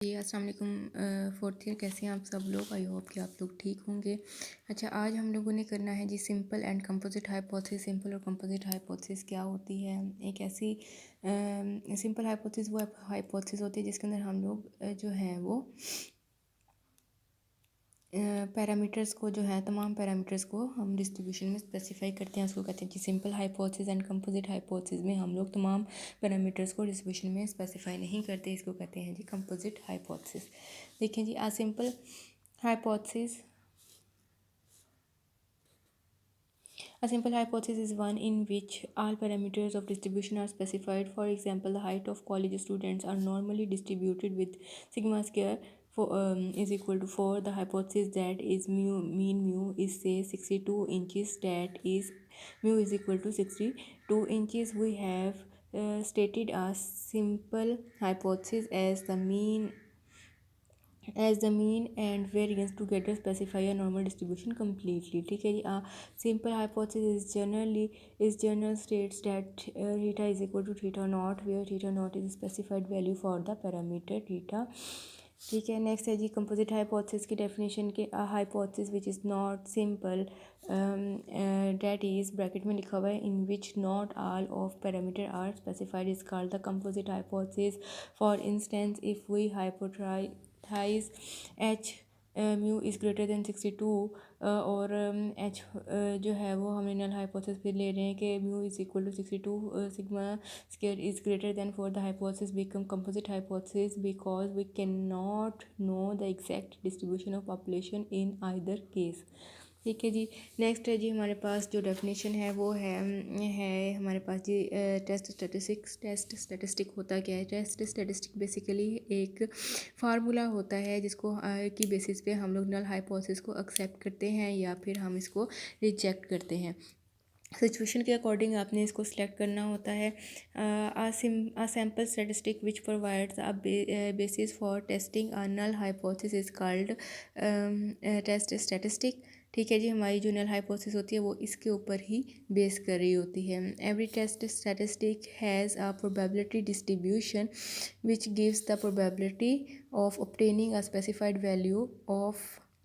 जी अस्सलाम वालेकुम fourth year कैसे हैं आप सब लोग। आई होप कि आप लोग ठीक होंगे। अच्छा, आज हम लोगों ने करना है जी simple and composite hypothesis. Simple और कंपोजिट हाइपोथेसिस क्या होती है। एक ऐसी सिंपल हाइपोथेसिस वो हाइपोथेसिस होती है जिसके अंदर हम लोग जो है वो पैरामीटर्स को जो है तमाम पैरामीटर्स को हम डिस्ट्रीब्यूशन में स्पेसिफाई करते हैं। उसको कहते हैं कि simple hypothesis and composite hypothesis में हम लोग तमाम पैरामीटर्स को डिस्ट्रीब्यूशन में स्पेसिफाई नहीं करते। इसको कहते हैं जी कंपोजिट हाइपोथेसिस। देखें जी, a simple hypothesis A simple hypothesis is one in which all parameters of distribution are specified. For example, the height of college students are normally distributed with sigma square is equal to 4. The hypothesis that is mean mu is say 62 inches, that is mu is equal to 62 inches. We have stated a simple hypothesis as the mean and variance together specify a normal distribution completely. ठीक है जी। simple hypothesis general states that theta is equal to theta naught, where theta naught is a specified value for the parameter theta. ठीक है। Next है जी composite hypothesis की definition के hypothesis which is not simple that is bracket में लिखा हुआ है in which not all of parameter are specified is called the composite hypothesis. For instance if we hypothesize H mu is greater than 62 और H जो है वो हम null hypothesis पे ले रहे हैं कि mu is equal to 62 sigma square is greater than for the hypothesis become composite hypothesis because we can not know the exact distribution of population in either case. ठीक है जी। नेक्स्ट है जी हमारे पास जो डेफिनेशन है वो है हमारे पास जी टेस्ट स्टैटिस्टिक होता क्या है। टेस्ट स्टैटिस्टिक बेसिकली एक फार्मूला होता है जिसको की बेसिस पे हम लोग नल हाइपोथेसिस को एक्सेप्ट करते हैं या फिर हम इसको रिजेक्ट करते हैं। सिचुएशन के अकॉर्डिंग आपने इसको सिलेक्ट करना होता है। A sample statistic which provides a basis for testing a null hypothesis called test statistic. ठीक है जी। हमारी जो नल हाइपोथेसिस होती है वो इसके ऊपर ही बेस कर रही होती है. Every test statistic has a probability distribution which gives the probability of obtaining a specified value of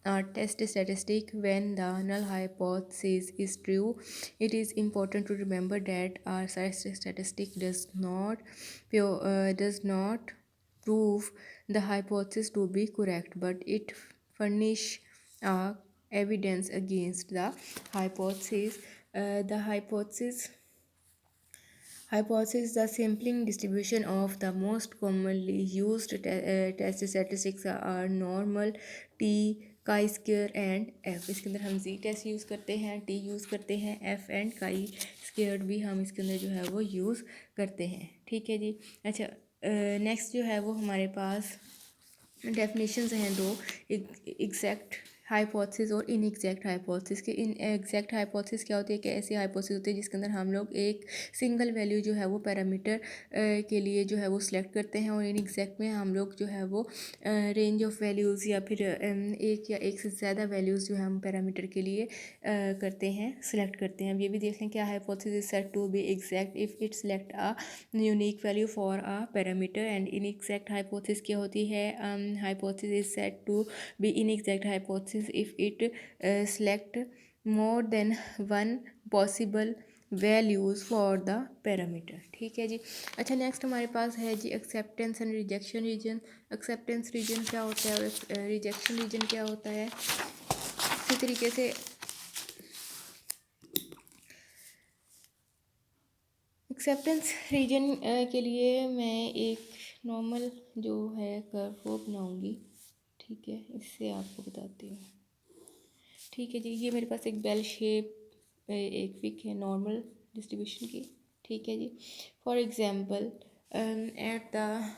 a test statistic when the null hypothesis is true. It is important to remember that our statistic does not prove the hypothesis to be correct, but it furnish evidence against the hypothesis. The hypothesis, the sampling distribution of the most commonly used test statistics are normal, t, chi square and f. इसके अंदर हम z test use करते हैं, t use करते हैं, f and chi square भी हम इसके अंदर जो है वो यूज़ करते हैं. ठीक है जी। अच्छा, नेक्स्ट जो है वो हमारे पास डेफिनेशंस हैं दो, एग्जैक्ट हाइपोथेसिस और इन एग्जैक्ट हाइपोथेसिस के. इन एग्जैक्ट हाइपोथेसिस क्या होती है कि ऐसी हाइपोथेसिस होती है जिसके अंदर हम लोग एक सिंगल वैल्यू जो है वो पैरामीटर के लिए जो है वो सिलेक्ट करते हैं और इन एग्जैक्ट में हम लोग जो है वो रेंज ऑफ वैल्यूज़ या फिर एक या एक से ज़्यादा वैल्यूज़ जो है हम पैरामीटर के लिए करते हैं, सिलेक्ट करते हैं. अब ये भी देख लें क्या hypothesis set to be exact if it select a unique value for a parameter. And inexact hypothesis क्या होती है. hypothesis is said to be inexact hypothesis if it select more than one possible values for the parameter. ठीक है जी। अच्छा, next हमारे पास है जी acceptance and rejection region. Acceptance region क्या होता है और रिजेक्शन रीजन क्या होता है. इसी तरीके से एक्सेप्टेंस रीजन के लिए मैं एक नॉर्मल जो है कर्व वो बनाऊंगी. ठीक है, इससे आपको बताती हूँ. ठीक है जी, ये मेरे पास एक बेल शेप एक पिक है नॉर्मल डिस्ट्रीब्यूशन की. ठीक है जी. For example at the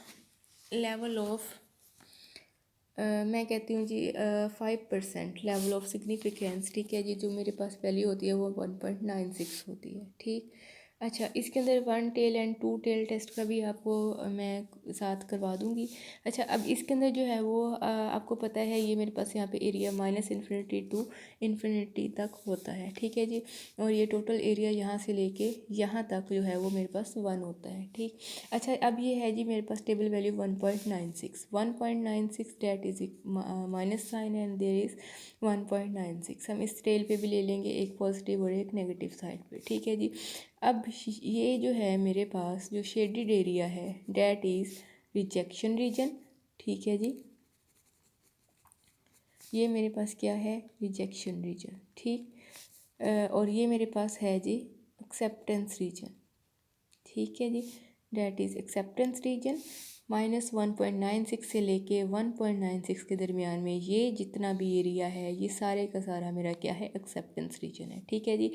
level of मैं कहती हूँ जी 5% लेवल ऑफ सिग्निफिकेंस. ठीक है जी, जो मेरे पास वैल्यू होती है वो 1.96 होती है. ठीक. अच्छा, इसके अंदर one tail and two tail test का भी आपको मैं साथ करवा दूँगी। अच्छा, अब इसके अंदर जो है वो आपको पता है ये मेरे पास यहाँ पे area minus infinity to infinity तक होता है, ठीक है जी। और ये टोटल एरिया यहाँ से लेके यहाँ तक जो है वो मेरे पास 1 होता है, ठीक। अच्छा, अब ये है जी मेरे पास table value 1.96, 1.96 that is minus sign and there is 1.96। हम इस टेल पे भी ले लेंगे एक पॉजिटिव और एक नेगेटिव साइड पे, ठीक है जी। अब ये जो है मेरे पास जो शेडिड एरिया है डैट इज़ रिजेक्शन रीजन, ठीक है जी। ये मेरे पास क्या है, रिजेक्शन रीजन, ठीक। और ये मेरे पास है जी एक्सेप्टेंस रीजन, ठीक है जी। डैट इज़ एक्सेप्टेंस रीजन -1.96 से लेके 1.96 के दरमियान में ये जितना भी एरिया है ये सारे का सारा मेरा क्या है, एक्सेप्टेंस रीजन है, ठीक है जी।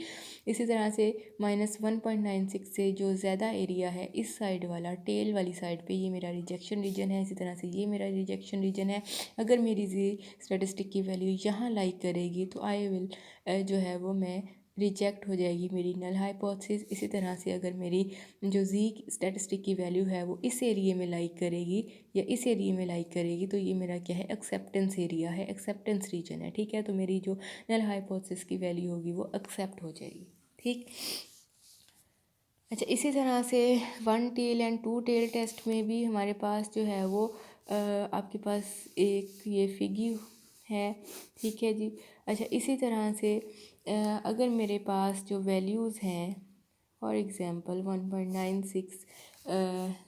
इसी तरह से -1.96 से जो ज़्यादा एरिया है इस साइड वाला टेल वाली साइड पे ये मेरा रिजेक्शन रीजन है। इसी तरह से ये मेरा रिजेक्शन रीजन है। अगर मेरी जी स्टैटिस्टिक की वैल्यू यहाँ लाइक करेगी तो आई विल जो है वो मैं रिजेक्ट हो जाएगी मेरी नल हाइपोथेसिस। इसी तरह से अगर मेरी जो जी स्टैटिस्टिक की वैल्यू है वो इस एरिया में लाइक करेगी या इस एरिया में लाइक करेगी तो ये मेरा क्या है, एक्सेप्टेंस एरिया है, एक्सेप्टेंस रीजन है, ठीक है। तो मेरी जो नल हाइपोथेसिस की वैल्यू होगी वो एक्सेप्ट हो जाएगी, ठीक। अच्छा, इसी तरह से one tail and two tail test में भी हमारे पास जो है वो आपके पास एक ये फिगर है, ठीक है जी। अच्छा, इसी तरह से अगर मेरे पास जो वैल्यूज़ हैं for example 1.96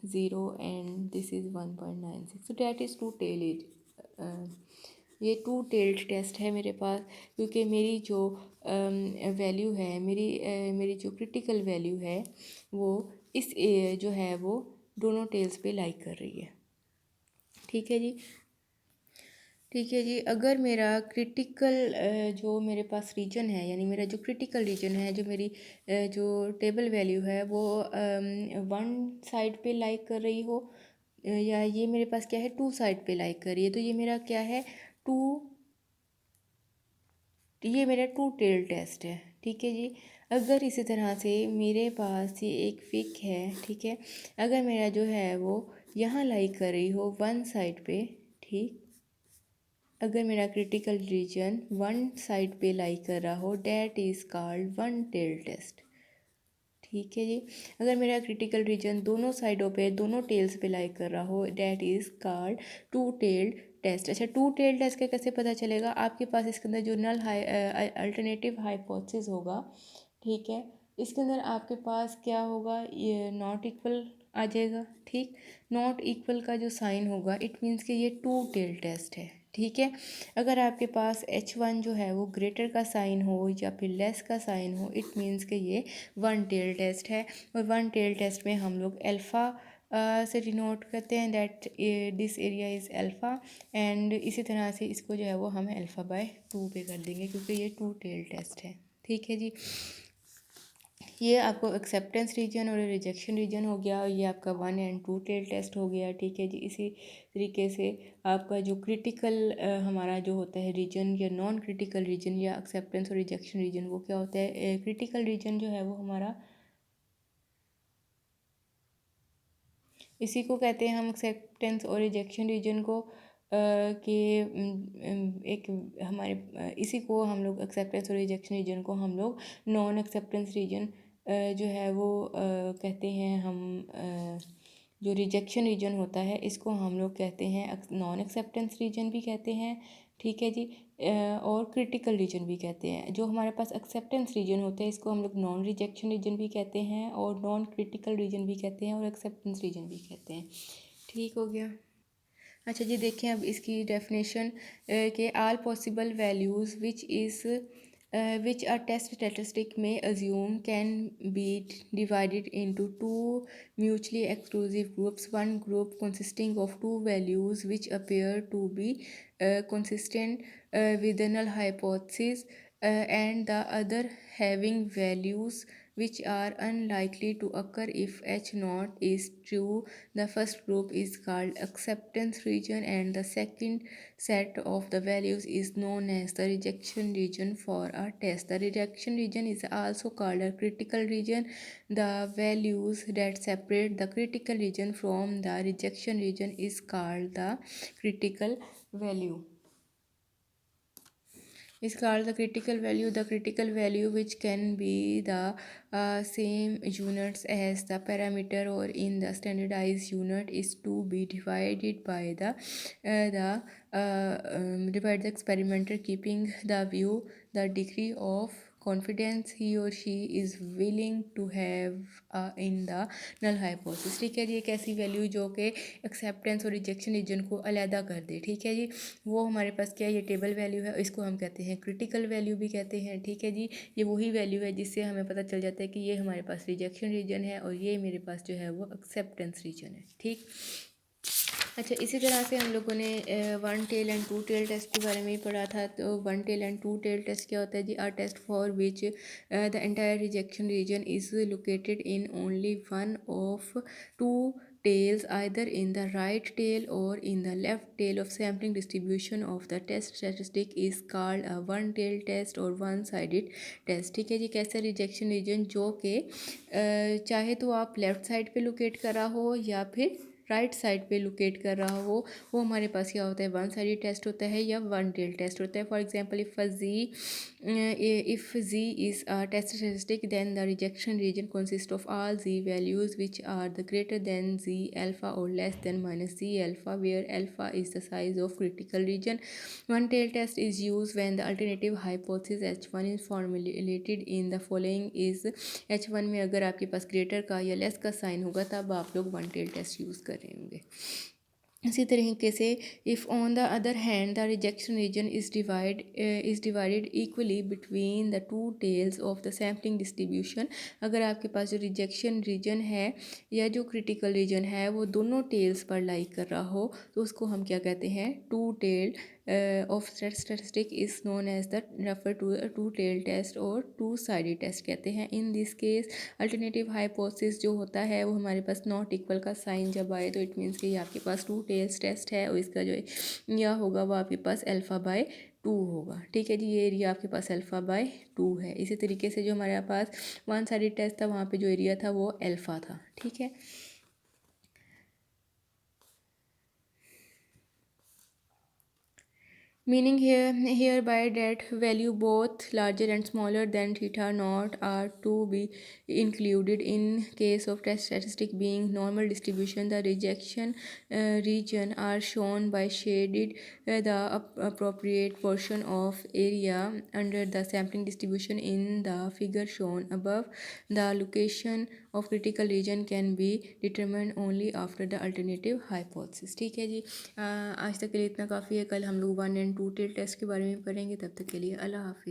zero and this is 1.96, so that is two tail it. ये टू टेल्ड टेस्ट है मेरे पास, क्योंकि मेरी जो वैल्यू है मेरी जो क्रिटिकल वैल्यू है वो इस जो है वो दोनों टेल्स पे लाइक कर रही है, ठीक है जी। ठीक है जी, अगर मेरा क्रिटिकल जो मेरे पास रीजन है, यानी मेरा जो क्रिटिकल रीजन है, जो मेरी जो टेबल वैल्यू है वो वन साइड पे लाइक कर रही हो या ये मेरे पास क्या है, टू साइड पे लाइक कर रही है, तो ये मेरा क्या है, टू ये मेरा टू टेल टेस्ट है, ठीक है जी। अगर इसी तरह से मेरे पास ये एक फिक है, ठीक है, अगर मेरा जो है वो यहाँ लाइक कर रही हो वन साइड पे, ठीक, अगर मेरा क्रिटिकल रीजन वन साइड पे लाइक कर रहा हो that is called one tail test, ठीक है जी। अगर मेरा क्रिटिकल रीजन दोनों साइडों पे दोनों टेल्स पे लाइक कर रहा हो that is called two tailed test. अच्छा, टू टेल्ड टेस्ट का कैसे पता चलेगा, आपके पास इसके अंदर जो नल अल्टरनेटिव हाइपोथेसिस होगा, ठीक है, इसके अंदर आपके पास क्या होगा, ये नॉट इक्वल आ जाएगा, ठीक। नॉट इक्वल का जो साइन होगा इट मीन्स कि ये टू टेल टेस्ट है, ठीक है। अगर आपके पास H1 जो है वो ग्रेटर का साइन हो या फिर लेस का साइन हो इट मीन्स कि ये वन टेल टेस्ट है। और वन टेल टेस्ट में हम लोग अल्फ़ा से डिनोट करते हैं that this area is alpha, and इसी तरह से इसको जो है वो हम अल्फ़ा बाय टू पे कर देंगे क्योंकि ये टू टेल टेस्ट है, ठीक है जी। ये आपको एक्सेप्टेंस रीजन और रिजेक्शन रीजन हो गया, ये आपका one and two tail test हो गया, ठीक है जी। इसी तरीके से आपका जो क्रिटिकल हमारा जो होता है रीजन या नॉन क्रिटिकल रीजन या एक्सेप्टेंस और रिजेक्शन रीजन, वो क्या होता है, क्रिटिकल रीजन जो है वो हमारा इसी को कहते हैं हम एक्सेप्टेंस और रिजेक्शन रीजन को कि एक हमारे इसी को हम लोग एक्सेप्टेंस और रिजेक्शन रीजन को हम लोग नॉन एक्सेप्टेंस रीजन जो है वो कहते हैं हम जो रिजेक्शन रीजन होता है इसको हम लोग कहते हैं नॉन एक्सेप्टेंस रीजन भी कहते हैं, ठीक है जी। और क्रिटिकल रीजन भी कहते हैं। जो हमारे पास एक्सेप्टेंस रीजन होते हैं इसको हम लोग नॉन रिजेक्शन रीजन भी कहते हैं और नॉन क्रिटिकल रीजन भी कहते हैं और एक्सेप्टेंस रीजन भी कहते हैं, ठीक हो गया। अच्छा जी, देखें अब इसकी डेफिनेशन के all possible values which a test statistic may assume can be divided into two mutually exclusive groups, one group consisting of two values which appear to be consistent with the null hypothesis and the other having values which are unlikely to occur if H naught is true. The first group is called acceptance region, and the second set of the values is known as the rejection region for a test. The rejection region is also called a critical region. The values that separate the critical region from the rejection region is called the critical value. Is called the critical value which can be the same units as the parameter or in the standardized unit is to be divided by divide the experimenter, keeping the view the degree of confidence he or she is willing to have in the null hypothesis। ठीक है जी, एक ऐसी value जो कि acceptance और rejection reason को अलहदा कर दे। ठीक है जी, वो हमारे पास क्या है, ये टेबल वैल्यू है, इसको हम कहते हैं क्रिटिकल वैल्यू भी कहते हैं। ठीक है जी, ये वही वैल्यू है जिससे हमें पता चल जाता है कि ये हमारे पास रिजेक्शन रीजन है और ये मेरे पास जो है वो एक्सेप्टेंस रीजन है। ठीक, अच्छा, इसी तरह से हम लोगों ने one tail and two tail test के बारे में ही पढ़ा था। तो one tail and two tail test क्या होता है जी? Are test for which the entire rejection region is located in only one of two tails, either in the right tail or in the left tail of sampling distribution of the test statistic is called a one tail test or one sided test। ठीक है जी, कैसा rejection reason जो कि चाहे तो आप left side पे locate कर रहा हो या फिर राइट साइड पे लोकेट कर रहा हो, वो हमारे पास क्या होता है, वन साइडेड टेस्ट होता है या वन टेल टेस्ट होता है। For example if z is a test statistic, then the rejection region consists of all z values which are the greater than z alpha or less than minus z alpha, where alpha is the size of critical region। One tail test is used when the alternative hypothesis h1 is formulated in the following is h1 में अगर आपके पास greater का या less का sign होगा तब आप लोग वन टेल टेस्ट यूज़ कर रहे होंगे। इसी तरीके से if on the other hand the rejection region is divided equally between the two tails of the sampling distribution, अगर आपके पास जो रिजेक्शन रीजन है या जो क्रिटिकल रीजन है वो दोनों टेल्स पर लाई कर रहा हो तो उसको हम क्या कहते हैं, two tail of statistic is known as the refer to two tail test और टू साइडेड टेस्ट कहते हैं। In this case alternative hypothesis जो होता है वो हमारे पास नॉट इक्वल का साइन जब आए तो इट मीन्स कि ये आपके पास टू टेल्स टेस्ट है और इसका जो एरिया होगा वो आपके पास अल्फ़ा बाय 2 होगा। ठीक है जी, ये एरिया आपके पास अल्फ़ा बाय 2 है। इसी तरीके से जो हमारे पास वन साइडेड टेस्ट था वहाँ पे जो एरिया था वो अल्फ़ा था। ठीक है, meaning hereby that value both larger and smaller than theta naught are to be included in case of test statistic being normal distribution। The rejection region are shown by shaded the appropriate portion of area under the sampling distribution in the figure shown above। The location of critical region can be determined only after the alternative hypothesis। ठीक है जी, आज तक के लिए इतना काफ़ी है। कल हम लोग one and two tail test के बारे में पढ़ेंगे। तब तक के लिए अल्लाह हाफिज़।